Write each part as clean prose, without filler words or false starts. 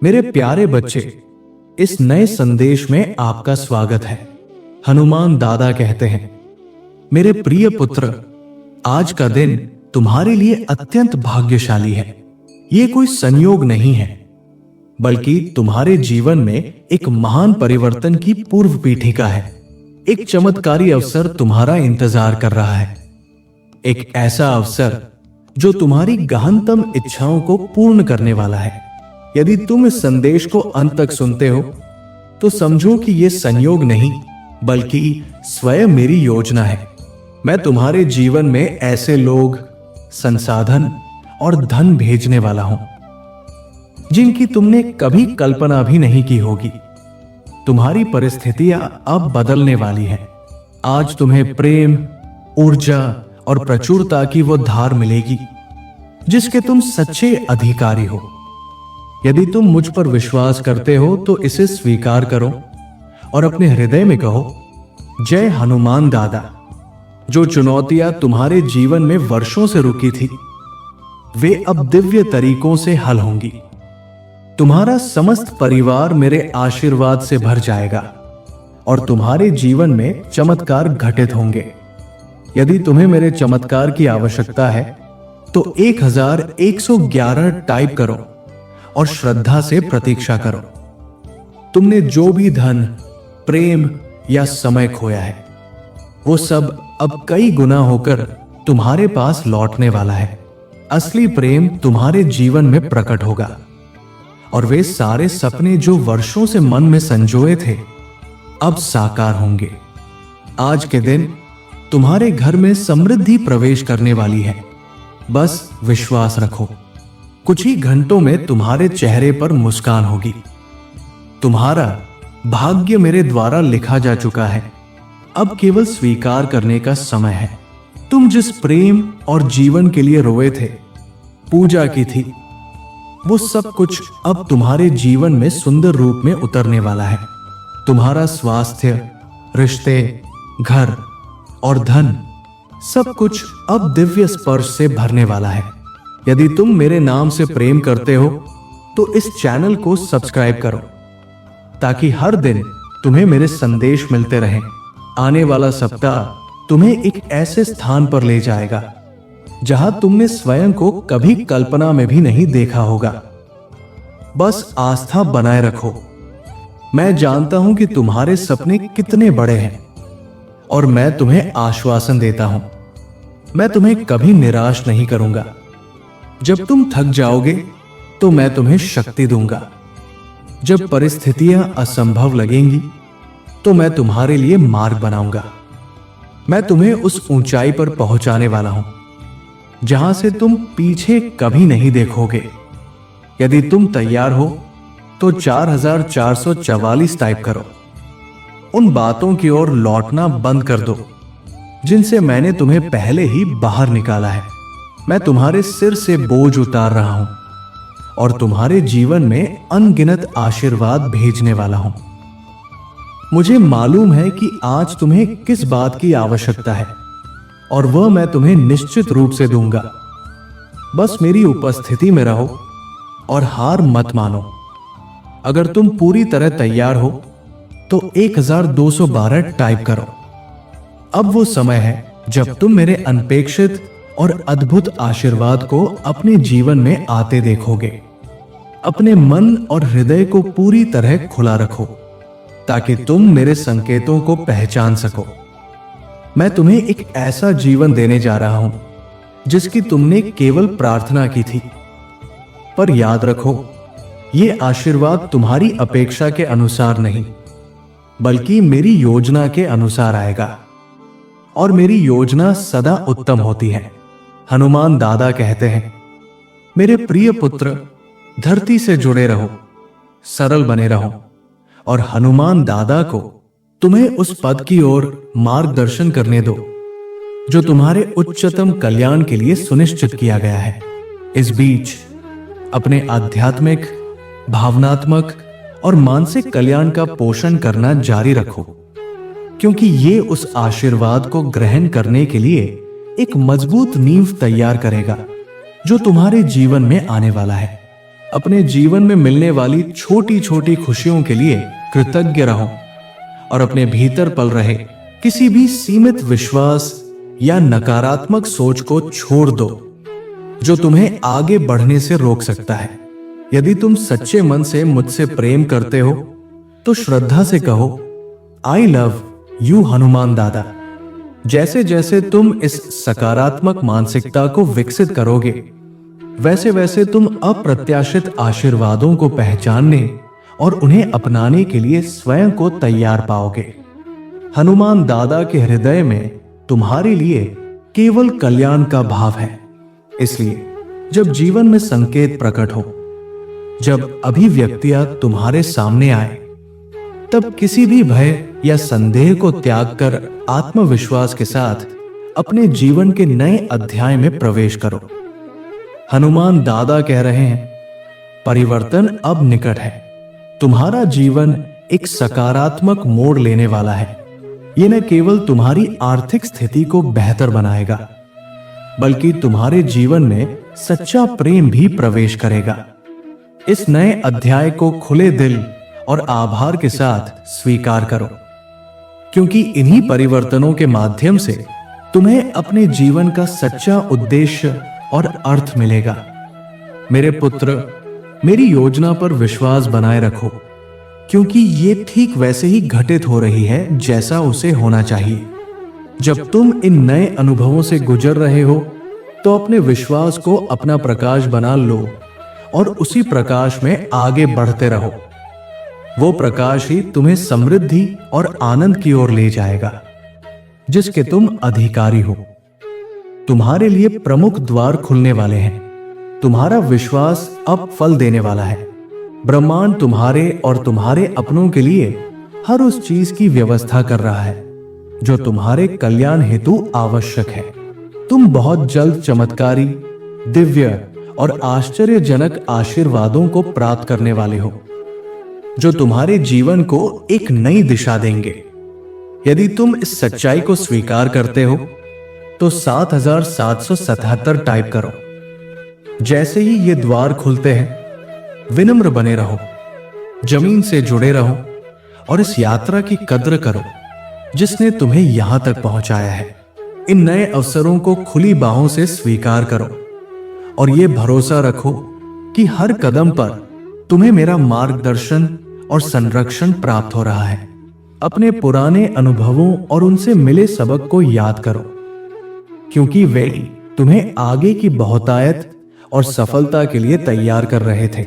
मेरे प्यारे बच्चे, इस नए संदेश में आपका स्वागत है। हनुमान दादा कहते हैं, मेरे प्रिय पुत्र, आज का दिन तुम्हारे लिए अत्यंत भाग्यशाली है। यह कोई संयोग नहीं है, बल्कि तुम्हारे जीवन में एक महान परिवर्तन की पूर्व पीठिका है। एक चमत्कारी अवसर तुम्हारा इंतजार कर रहा है। एक ऐसा अवसर जो तुम्हारी गहनतम इच्छाओं को पूर्ण करने वाला है। यदि तुम इस संदेश को अंत तक सुनते हो तो समझो कि यह संयोग नहीं, बल्कि स्वयं मेरी योजना है। मैं तुम्हारे जीवन में ऐसे लोग, संसाधन और धन भेजने वाला हूं जिनकी तुमने कभी कल्पना भी नहीं की होगी। तुम्हारी परिस्थितियां अब बदलने वाली हैं। आज तुम्हें प्रेम, ऊर्जा और प्रचुरता की वो धार मिलेगी जिसके तुम सच्चे अधिकारी हो। यदि तुम मुझ पर विश्वास करते हो तो इसे स्वीकार करो और अपने हृदय में कहो, जय हनुमान दादा। जो चुनौतियां तुम्हारे जीवन में वर्षों से रुकी थी, वे अब दिव्य तरीकों से हल होंगी। तुम्हारा समस्त परिवार मेरे आशीर्वाद से भर जाएगा और तुम्हारे जीवन में चमत्कार घटित होंगे। यदि तुम्हें मेरे चमत्कार की आवश्यकता है तो 1111 टाइप करो और श्रद्धा से प्रतीक्षा करो। तुमने जो भी धन, प्रेम या समय खोया है, वो सब अब कई गुना होकर तुम्हारे पास लौटने वाला है। असली प्रेम तुम्हारे जीवन में प्रकट होगा और वे सारे सपने जो वर्षों से मन में संजोए थे, अब साकार होंगे। आज के दिन तुम्हारे घर में समृद्धि प्रवेश करने वाली है। बस विश्वास रखो, कुछ ही घंटों में तुम्हारे चेहरे पर मुस्कान होगी। तुम्हारा भाग्य मेरे द्वारा लिखा जा चुका है। अब केवल स्वीकार करने का समय है। तुम जिस प्रेम और जीवन के लिए रोए थे, पूजा की थी, वो सब कुछ अब तुम्हारे जीवन में सुंदर रूप में उतरने वाला है। तुम्हारा स्वास्थ्य, रिश्ते, घर और धन, सब कुछ अब दिव्य स्पर्श से भरने वाला है। यदि तुम मेरे नाम से प्रेम करते हो तो इस चैनल को सब्सक्राइब करो ताकि हर दिन तुम्हें मेरे संदेश मिलते रहें। आने वाला सप्ताह तुम्हें एक ऐसे स्थान पर ले जाएगा जहां तुमने स्वयं को कभी कल्पना में भी नहीं देखा होगा। बस आस्था बनाए रखो। मैं जानता हूं कि तुम्हारे सपने कितने बड़े हैं और मैं तुम्हें आश्वासन देता हूं, मैं तुम्हें कभी निराश नहीं करूंगा। जब तुम थक जाओगे तो मैं तुम्हें शक्ति दूंगा। जब परिस्थितियां असंभव लगेंगी तो मैं तुम्हारे लिए मार्ग बनाऊंगा। मैं तुम्हें उस ऊंचाई पर पहुंचाने वाला हूं जहां से तुम पीछे कभी नहीं देखोगे। यदि तुम तैयार हो तो 4444 टाइप करो। उन बातों की ओर लौटना बंद कर दो जिनसे मैंने तुम्हें पहले ही बाहर निकाला है। मैं तुम्हारे सिर से बोझ उतार रहा हूं और तुम्हारे जीवन में अनगिनत आशीर्वाद भेजने वाला हूं। मुझे मालूम है कि आज तुम्हें किस बात की आवश्यकता है और वह मैं तुम्हें निश्चित रूप से दूंगा। बस मेरी उपस्थिति में रहो और हार मत मानो। अगर तुम पूरी तरह तैयार हो तो 1212 टाइप करो। अब वो समय है जब तुम मेरे अनपेक्षित और अद्भुत आशीर्वाद को अपने जीवन में आते देखोगे। अपने मन और हृदय को पूरी तरह खुला रखो ताकि तुम मेरे संकेतों को पहचान सको। मैं तुम्हें एक ऐसा जीवन देने जा रहा हूं जिसकी तुमने केवल प्रार्थना की थी। पर याद रखो, ये आशीर्वाद तुम्हारी अपेक्षा के अनुसार नहीं, बल्कि मेरी योजना के अनुसार आएगा और मेरी योजना सदा उत्तम होती है। हनुमान दादा कहते हैं, मेरे प्रिय पुत्र, धरती से जुड़े रहो, सरल बने रहो और हनुमान दादा को तुम्हें उस पद की ओर मार्गदर्शन करने दो जो तुम्हारे उच्चतम कल्याण के लिए सुनिश्चित किया गया है। इस बीच अपने आध्यात्मिक, भावनात्मक और मानसिक कल्याण का पोषण करना जारी रखो, क्योंकि ये उस आशीर्वाद को ग्रहण करने के लिए एक मजबूत नींव तैयार करेगा जो तुम्हारे जीवन में आने वाला है। अपने जीवन में मिलने वाली छोटी छोटी खुशियों के लिए कृतज्ञ रहो और अपने भीतर पल रहे किसी भी सीमित विश्वास या नकारात्मक सोच को छोड़ दो जो तुम्हें आगे बढ़ने से रोक सकता है। यदि तुम सच्चे मन से मुझसे प्रेम करते हो तो श्रद्धा से कहो, आई लव यू हनुमान दादा। जैसे जैसे तुम इस सकारात्मक मानसिकता को विकसित करोगे, वैसे वैसे तुम अप्रत्याशित आशीर्वादों को पहचानने और उन्हें अपनाने के लिए स्वयं को तैयार पाओगे। हनुमान दादा के हृदय में तुम्हारे लिए केवल कल्याण का भाव है। इसलिए जब जीवन में संकेत प्रकट हो, जब अभिव्यक्तियां तुम्हारे सामने आए, तब किसी भी भय या संदेह को त्याग कर आत्मविश्वास के साथ अपने जीवन के नए अध्याय में प्रवेश करो। हनुमान दादा कह रहे हैं, परिवर्तन अब निकट है। तुम्हारा जीवन एक सकारात्मक मोड़ लेने वाला है। यह न केवल तुम्हारी आर्थिक स्थिति को बेहतर बनाएगा, बल्कि तुम्हारे जीवन में सच्चा प्रेम भी प्रवेश करेगा। इस नए अध्याय को खुले दिल और आभार के साथ स्वीकार करो, क्योंकि इन्हीं परिवर्तनों के माध्यम से तुम्हें अपने जीवन का सच्चा उद्देश्य और अर्थ मिलेगा। मेरे पुत्र, मेरी योजना पर विश्वास बनाए रखो, क्योंकि ये ठीक वैसे ही घटित हो रही है जैसा उसे होना चाहिए। जब तुम इन नए अनुभवों से गुजर रहे हो, तो अपने विश्वास को अपना प्रकाश बना लो और उसी प्रकाश में आगे बढ़ते रहो। वो प्रकाश ही तुम्हें समृद्धि और आनंद की ओर ले जाएगा, जिसके तुम अधिकारी हो। तुम्हारे लिए प्रमुख द्वार खुलने वाले हैं। तुम्हारा विश्वास अब फल देने वाला है। ब्रह्मांड तुम्हारे और तुम्हारे अपनों के लिए हर उस चीज की व्यवस्था कर रहा है जो तुम्हारे कल्याण हेतु आवश्यक है। तुम बहुत जल्द चमत्कारी, दिव्य और आश्चर्यजनक आशीर्वादों को प्राप्त करने वाले हो, जो तुम्हारे जीवन को एक नई दिशा देंगे। यदि तुम इस सच्चाई को स्वीकार करते हो, तो 7777 टाइप करो। जैसे ही ये द्वार खुलते हैं, विनम्र बने रहो, जमीन से जुड़े रहो और इस यात्रा की कद्र करो जिसने तुम्हें यहां तक पहुंचाया है। इन नए अवसरों को खुली बाहों से स्वीकार करो और यह भरोसा रखो कि हर कदम पर तुम्हें मेरा मार्गदर्शन और संरक्षण प्राप्त हो रहा है। अपने पुराने अनुभवों और उनसे मिले सबक को याद करो, क्योंकि वे तुम्हें आगे की बहुतायत और सफलता के लिए तैयार कर रहे थे।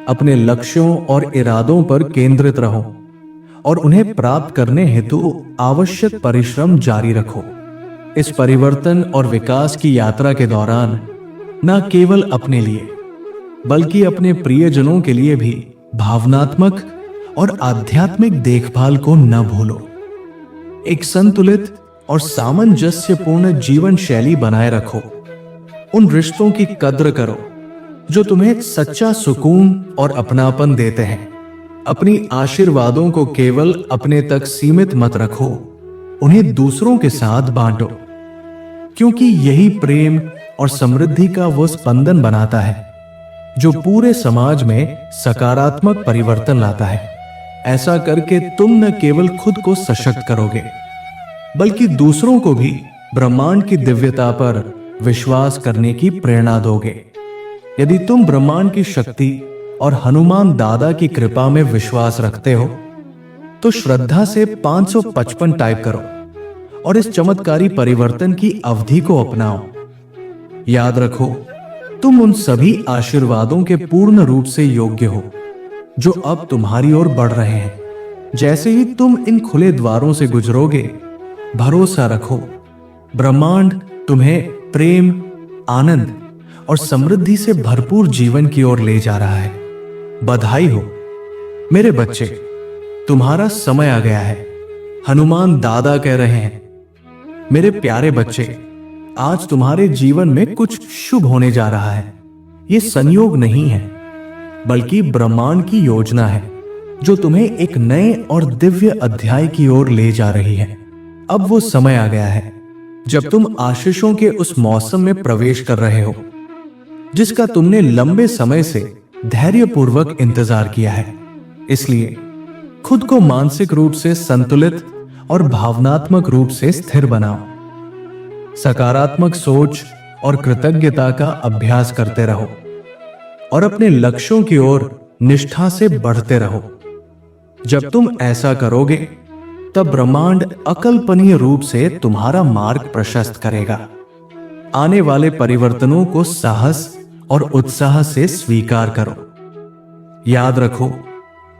अपने लक्ष्यों और इरादों पर केंद्रित रहो और उन्हें प्राप्त करने हेतु आवश्यक परिश्रम जारी रखो। इस परिवर्तन और विकास की यात्रा के दौरान न केवल अपने लिए, बल्कि अपने प्रियजनों के लिए भी भावनात्मक और आध्यात्मिक देखभाल को न भूलो। एक संतुलित और सामंजस्यपूर्ण जीवन शैली बनाए रखो। उन रिश्तों की कद्र करो जो तुम्हें सच्चा सुकून और अपनापन देते हैं। अपनी आशीर्वादों को केवल अपने तक सीमित मत रखो, उन्हें दूसरों के साथ बांटो, क्योंकि यही प्रेम और समृद्धि का वो स्पंदन बनाता है जो पूरे समाज में सकारात्मक परिवर्तन लाता है। ऐसा करके तुम न केवल खुद को सशक्त करोगे, बल्कि दूसरों को भी ब्रह्मांड की दिव्यता पर विश्वास करने की प्रेरणा दोगे। यदि तुम ब्रह्मांड की शक्ति और हनुमान दादा की कृपा में विश्वास रखते हो, तो श्रद्धा से 555 टाइप करो और इस चमत्कारी परिवर्तन की अवधि को अपनाओ। याद रखो, तुम उन सभी आशीर्वादों के पूर्ण रूप से योग्य हो जो अब तुम्हारी ओर बढ़ रहे हैं। जैसे ही तुम इन खुले द्वारों से गुजरोगे, भरोसा रखो, ब्रह्मांड तुम्हें प्रेम, आनंद और समृद्धि से भरपूर जीवन की ओर ले जा रहा है। बधाई हो मेरे बच्चे, तुम्हारा समय आ गया है। हनुमान दादा कह रहे हैं, मेरे प्यारे बच्चे, आज तुम्हारे जीवन में कुछ शुभ होने जा रहा है। यह संयोग नहीं है, बल्कि ब्रह्मांड की योजना है जो तुम्हें एक नए और दिव्य अध्याय की ओर ले जा रही है। अब वो समय आ गया है जब तुम आशीषों के उस मौसम में प्रवेश कर रहे हो जिसका तुमने लंबे समय से धैर्यपूर्वक इंतजार किया है। इसलिए खुद को मानसिक रूप से संतुलित और भावनात्मक रूप से स्थिर बनाओ। सकारात्मक सोच और कृतज्ञता का अभ्यास करते रहो और अपने लक्ष्यों की ओर निष्ठा से बढ़ते रहो। जब तुम ऐसा करोगे तब ब्रह्मांड अकल्पनीय रूप से तुम्हारा मार्ग प्रशस्त करेगा। आने वाले परिवर्तनों को साहस और उत्साह से स्वीकार करो। याद रखो,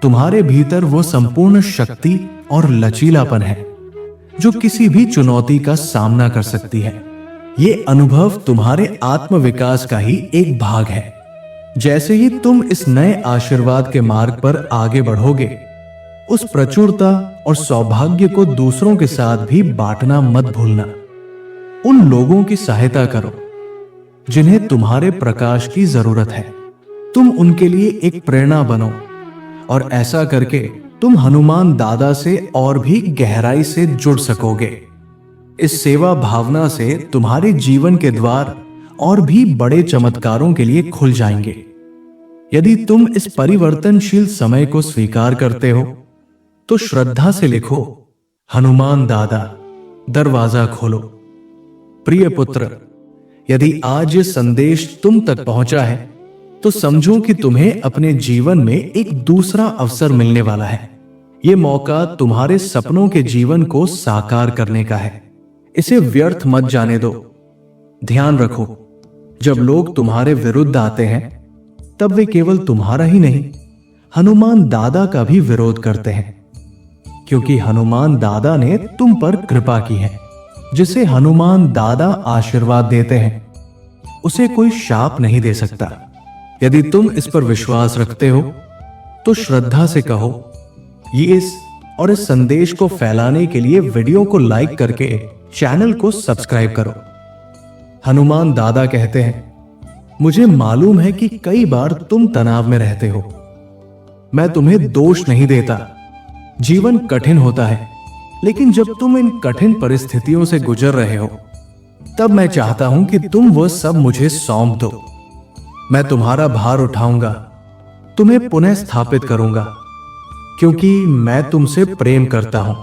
तुम्हारे भीतर वो संपूर्ण शक्ति और लचीलापन है जो किसी भी चुनौती का सामना कर सकती है। ये अनुभव तुम्हारे आत्मविकास का ही एक भाग है। जैसे ही तुम इस नए आशीर्वाद के मार्ग पर आगे बढ़ोगे, उस प्रचुरता और सौभाग्य को दूसरों के साथ भी बांटना मत भूलना। उन लोगों की सहायता करो जिन्हें तुम्हारे प्रकाश की जरूरत है। तुम उनके लिए एक प्रेरणा बनो और ऐसा करके तुम हनुमान दादा से और भी गहराई से जुड़ सकोगे। इस सेवा भावना से तुम्हारे जीवन के द्वार और भी बड़े चमत्कारों के लिए खुल जाएंगे। यदि तुम इस परिवर्तनशील समय को स्वीकार करते हो तो श्रद्धा से लिखो, हनुमान दादा दरवाजा खोलो। प्रिय पुत्र, यदि आज ये संदेश तुम तक पहुंचा है तो समझो कि तुम्हें अपने जीवन में एक दूसरा अवसर मिलने वाला है। ये मौका तुम्हारे सपनों के जीवन को साकार करने का है। इसे व्यर्थ मत जाने दो। ध्यान रखो, जब लोग तुम्हारे विरुद्ध आते हैं तब वे केवल तुम्हारा ही नहीं, हनुमान दादा का भी विरोध करते हैं, क्योंकि हनुमान दादा ने तुम पर कृपा की है। जिसे हनुमान दादा आशीर्वाद देते हैं उसे कोई शाप नहीं दे सकता। यदि तुम इस पर विश्वास रखते हो तो श्रद्धा से कहो, इस संदेश को फैलाने के लिए वीडियो को लाइक करके चैनल को सब्सक्राइब करो। हनुमान दादा कहते हैं, मुझे मालूम है कि कई बार तुम तनाव में रहते हो। मैं तुम्हें दोष नहीं देता। जीवन कठिन होता है, लेकिन जब तुम इन कठिन परिस्थितियों से गुजर रहे हो तब मैं चाहता हूं कि तुम वो सब मुझे सौंप दो। मैं तुम्हारा भार उठाऊंगा, तुम्हें पुनः स्थापित करूंगा, क्योंकि मैं तुमसे प्रेम करता हूं।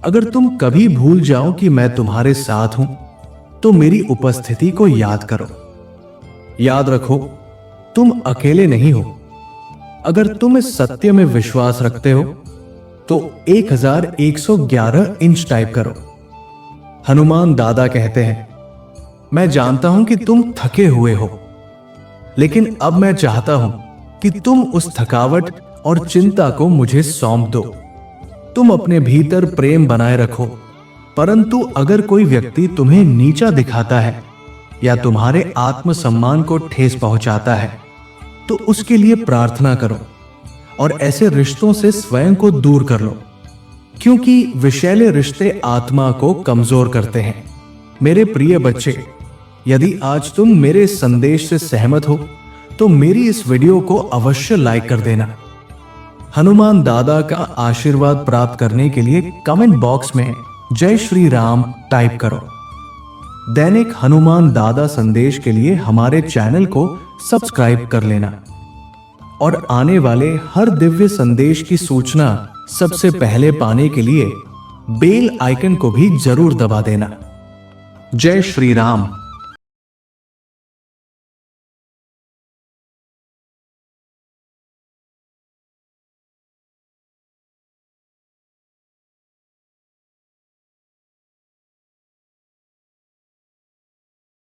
अगर तुम कभी भूल जाओ कि मैं तुम्हारे साथ हूं तो मेरी उपस्थिति को याद करो। याद रखो, तुम अकेले नहीं हो। अगर तुम इस सत्य में विश्वास रखते हो तो 1111 इंच टाइप करो। हनुमान दादा कहते हैं, मैं जानता हूं कि तुम थके हुए हो, लेकिन अब मैं चाहता हूं कि तुम उस थकावट और चिंता को मुझे सौंप दो। तुम अपने भीतर प्रेम बनाए रखो, परंतु अगर कोई व्यक्ति तुम्हें नीचा दिखाता है या तुम्हारे आत्मसम्मान को ठेस पहुंचाता है तो उसके लिए प्रार्थना करो और ऐसे रिश्तों से स्वयं को दूर कर लो, क्योंकि विषैले रिश्ते आत्मा को कमजोर करते हैं। मेरे प्रिय बच्चे, यदि आज तुम मेरे इस संदेश से सहमत हो तो मेरी इस वीडियो को अवश्य लाइक कर देना। हनुमान दादा का आशीर्वाद प्राप्त करने के लिए कमेंट बॉक्स में जय श्री राम टाइप करो। दैनिक हनुमान दादा संदेश के लिए हमारे चैनल को सब्सक्राइब कर लेना और आने वाले हर दिव्य संदेश की सूचना सबसे पहले पाने के लिए बेल आइकन को भी जरूर दबा देना। जय श्री राम।